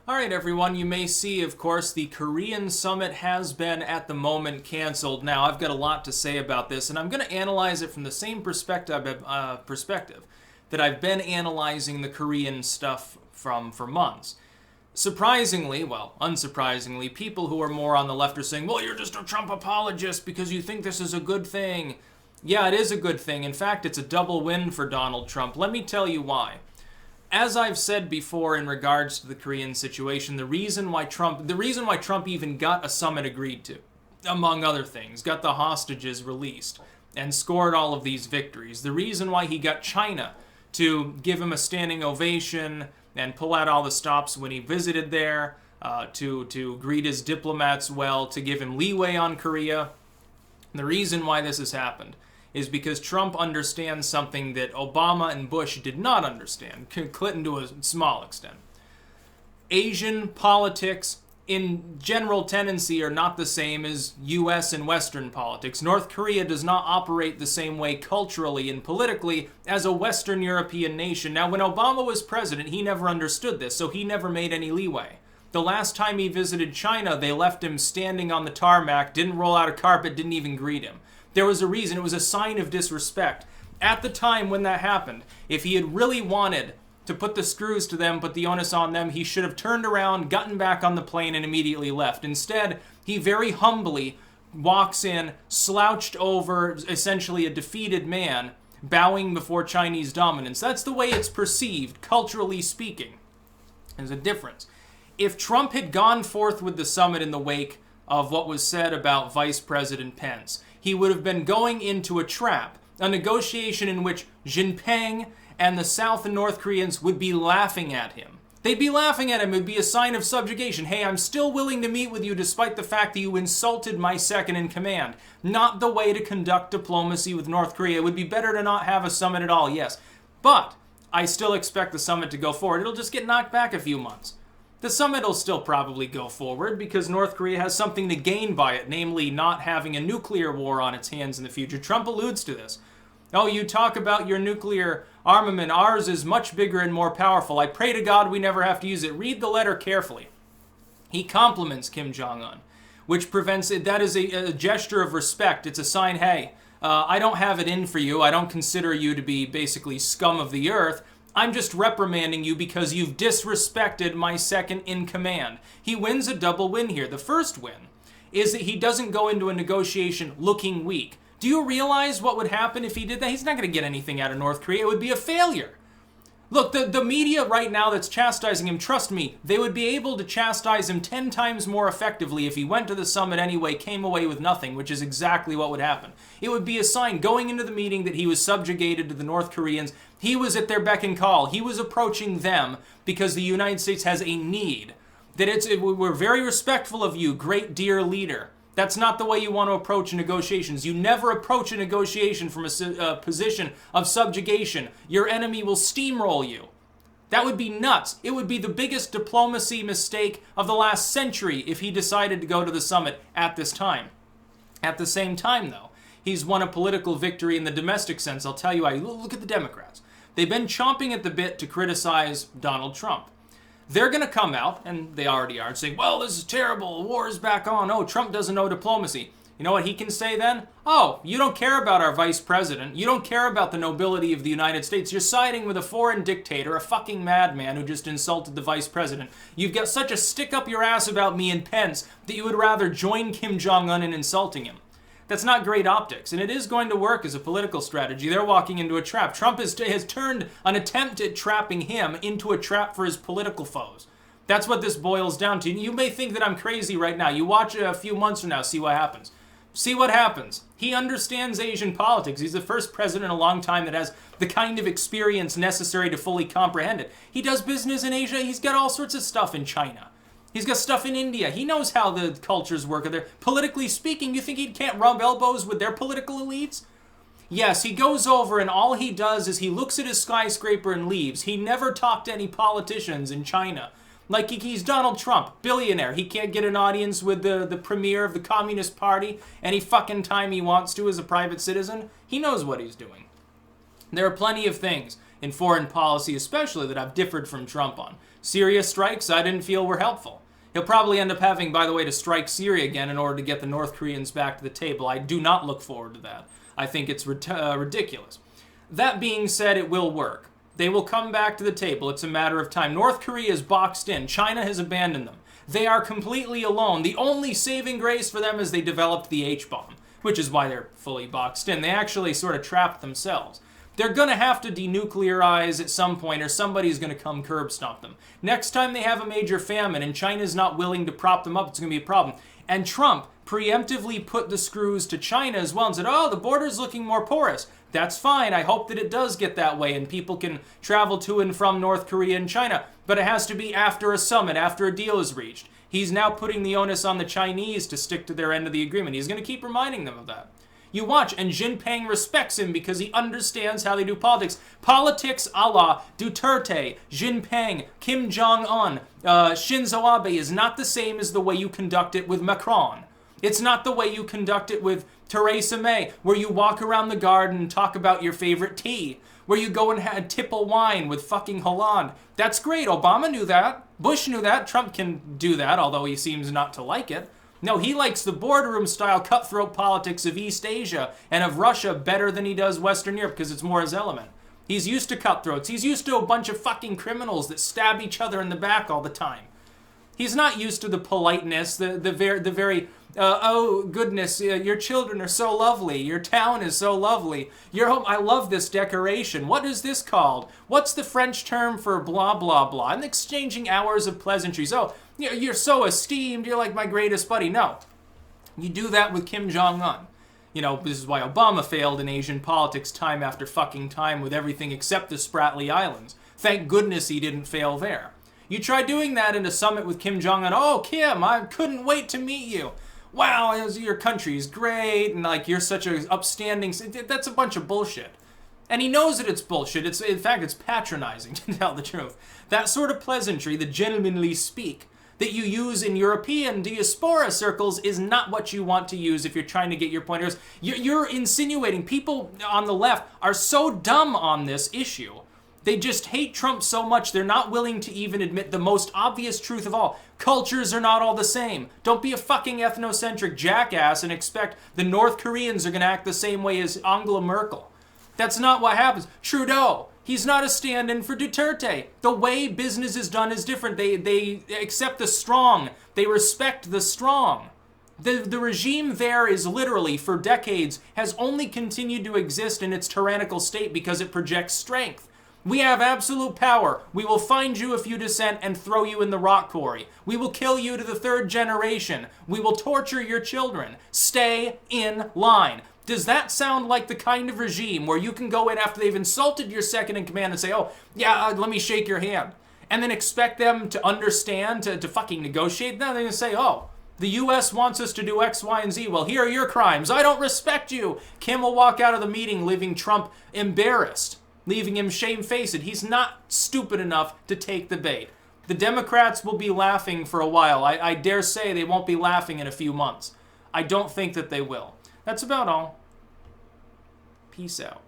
Alright everyone, you may see, of course, the Korean summit has been, at the moment, cancelled. Now, I've got a lot to say about this, and I'm going to analyze it from the same perspective that I've been analyzing the Korean stuff from for months. Surprisingly, well, unsurprisingly, people who are more on the left are saying, well, you're just a Trump apologist because you think this is a good thing. Yeah, it is a good thing. In fact, it's a double win for Donald Trump. Let me tell you why. As I've said before in regards to the Korean situation, the reason why Trump even got a summit agreed to, among other things, got the hostages released, and scored all of these victories, the reason why he got China to give him a standing ovation and pull out all the stops when he visited there, to greet his diplomats well, to give him leeway on Korea, the reason why this has happened is because Trump understands something that Obama and Bush did not understand, Clinton to a small extent. Asian politics, in general tendency, are not the same as US and Western politics. North Korea does not operate the same way culturally and politically as a Western European nation. Now, when Obama was president, he never understood this, so he never made any leeway. The last time he visited China, they left him standing on the tarmac, didn't roll out a carpet, didn't even greet him. There was a reason. It was a sign of disrespect. At the time when that happened, if he had really wanted to put the screws to them, put the onus on them, he should have turned around, gotten back on the plane, and immediately left. Instead, he very humbly walks in, slouched over, essentially a defeated man, bowing before Chinese dominance. That's the way it's perceived, culturally speaking. There's a difference. If Trump had gone forth with the summit in the wake of what was said about Vice President Pence, he would have been going into a trap, a negotiation in which Jinping and the South and North Koreans would be laughing at him. They'd be laughing at him. It would be a sign of subjugation. Hey, I'm still willing to meet with you despite the fact that you insulted my second in command. Not the way to conduct diplomacy with North Korea. It would be better to not have a summit at all, yes. But I still expect the summit to go forward. It'll just get knocked back a few months. The summit will still probably go forward because North Korea has something to gain by it, namely not having a nuclear war on its hands in the future. Trump alludes to this. Oh, you talk about your nuclear armament. Ours is much bigger and more powerful. I pray to God we never have to use it. Read the letter carefully. He compliments Kim Jong Un, which prevents it. That is a gesture of respect. It's a sign, hey, I don't have it in for you. I don't consider you to be basically scum of the earth. I'm just reprimanding you because you've disrespected my second in command. He wins a double win here. The first win is that he doesn't go into a negotiation looking weak. Do you realize what would happen if he did that? He's not going to get anything out of North Korea. It would be a failure. Look, the media right now that's chastising him, trust me, they would be able to chastise him 10 times more effectively if he went to the summit anyway, came away with nothing, which is exactly what would happen. It would be a sign going into the meeting that he was subjugated to the North Koreans. He was at their beck and call. He was approaching them because the United States has a need. We're very respectful of you, great dear leader. That's not the way you want to approach negotiations. You never approach a negotiation from a position of subjugation. Your enemy will steamroll you. That would be nuts. It would be the biggest diplomacy mistake of the last century if he decided to go to the summit at this time. At the same time, though, he's won a political victory in the domestic sense. I'll tell you why. Look at the Democrats. They've been chomping at the bit to criticize Donald Trump. They're going to come out, and they already are, and say, well, this is terrible, war is back on, oh, Trump doesn't know diplomacy. You know what he can say then? Oh, you don't care about our vice president, you don't care about the nobility of the United States, you're siding with a foreign dictator, a fucking madman who just insulted the vice president. You've got such a stick up your ass about me and Pence that you would rather join Kim Jong Un in insulting him. That's not great optics, and it is going to work as a political strategy. They're walking into a trap. Trump has turned an attempt at trapping him into a trap for his political foes. That's what this boils down to. You may think that I'm crazy right now. You watch it a few months from now, see what happens. See what happens. He understands Asian politics. He's the first president in a long time that has the kind of experience necessary to fully comprehend it. He does business in Asia. He's got all sorts of stuff in China. He's got stuff in India. He knows how the cultures work there. Politically speaking, you think he can't rub elbows with their political elites? Yes, he goes over and all he does is he looks at his skyscraper and leaves. He never talked to any politicians in China. Like he's Donald Trump, billionaire. He can't get an audience with the premier of the Communist Party any fucking time he wants to as a private citizen. He knows what he's doing. There are plenty of things in foreign policy especially, that I've differed from Trump on. Syria strikes I didn't feel were helpful. He'll probably end up having, by the way, to strike Syria again in order to get the North Koreans back to the table. I do not look forward to that. I think it's ridiculous. That being said, it will work. They will come back to the table. It's a matter of time. North Korea is boxed in. China has abandoned them. They are completely alone. The only saving grace for them is they developed the H-bomb, which is why they're fully boxed in. They actually sort of trapped themselves. They're going to have to denuclearize at some point, or somebody's going to come curb stomp them. Next time they have a major famine and China's not willing to prop them up, it's going to be a problem. And Trump preemptively put the screws to China as well and said, oh, the border's looking more porous. That's fine. I hope that it does get that way and people can travel to and from North Korea and China. But it has to be after a summit, after a deal is reached. He's now putting the onus on the Chinese to stick to their end of the agreement. He's going to keep reminding them of that. You watch, and Jinping respects him because he understands how they do politics. Politics a la Duterte, Jinping, Kim Jong Un, Shinzo Abe is not the same as the way you conduct it with Macron. It's not the way you conduct it with Theresa May, where you walk around the garden and talk about your favorite tea, where you go and tipple wine with fucking Hollande. That's great. Obama knew that. Bush knew that. Trump can do that, although he seems not to like it. No, he likes the boardroom-style cutthroat politics of East Asia and of Russia better than he does Western Europe because it's more his element. He's used to cutthroats. He's used to a bunch of fucking criminals that stab each other in the back all the time. He's not used to the politeness, the very oh goodness, your children are so lovely, your town is so lovely, your home, I love this decoration, what is this called? What's the French term for blah blah blah? And exchanging hours of pleasantries. Oh, you're so esteemed, you're like my greatest buddy. No, you do that with Kim Jong Un. You know, this is why Obama failed in Asian politics time after fucking time with everything except the Spratly Islands. Thank goodness he didn't fail there. You try doing that in a summit with Kim Jong Un. Oh, Kim, I couldn't wait to meet you. Wow, your country's great, and like you're such an upstanding. That's a bunch of bullshit, and he knows that it's bullshit. In fact, it's patronizing to tell the truth. That sort of pleasantry, the gentlemanly speak that you use in European diaspora circles, is not what you want to use if you're trying to get your point across. You're insinuating people on the left are so dumb on this issue. They just hate Trump so much they're not willing to even admit the most obvious truth of all. Cultures are not all the same. Don't be a fucking ethnocentric jackass and expect the North Koreans are going to act the same way as Angela Merkel. That's not what happens. Trudeau, he's not a stand-in for Duterte. The way business is done is different. They accept the strong. They respect the strong. The regime there is literally, for decades, has only continued to exist in its tyrannical state because it projects strength. We have absolute power. We will find you if you dissent and throw you in the rock quarry. We will kill you to the third generation. We will torture your children. Stay in line. Does that sound like the kind of regime where you can go in after they've insulted your second in command and say, oh, yeah, let me shake your hand, and then expect them to understand, to fucking negotiate? No, they're going to say, oh, the U.S. wants us to do X, Y, and Z. Well, here are your crimes. I don't respect you. Kim will walk out of the meeting leaving Trump embarrassed, leaving him shamefaced. He's not stupid enough to take the bait. The Democrats will be laughing for a while. I dare say they won't be laughing in a few months. I don't think that they will. That's about all. Peace out.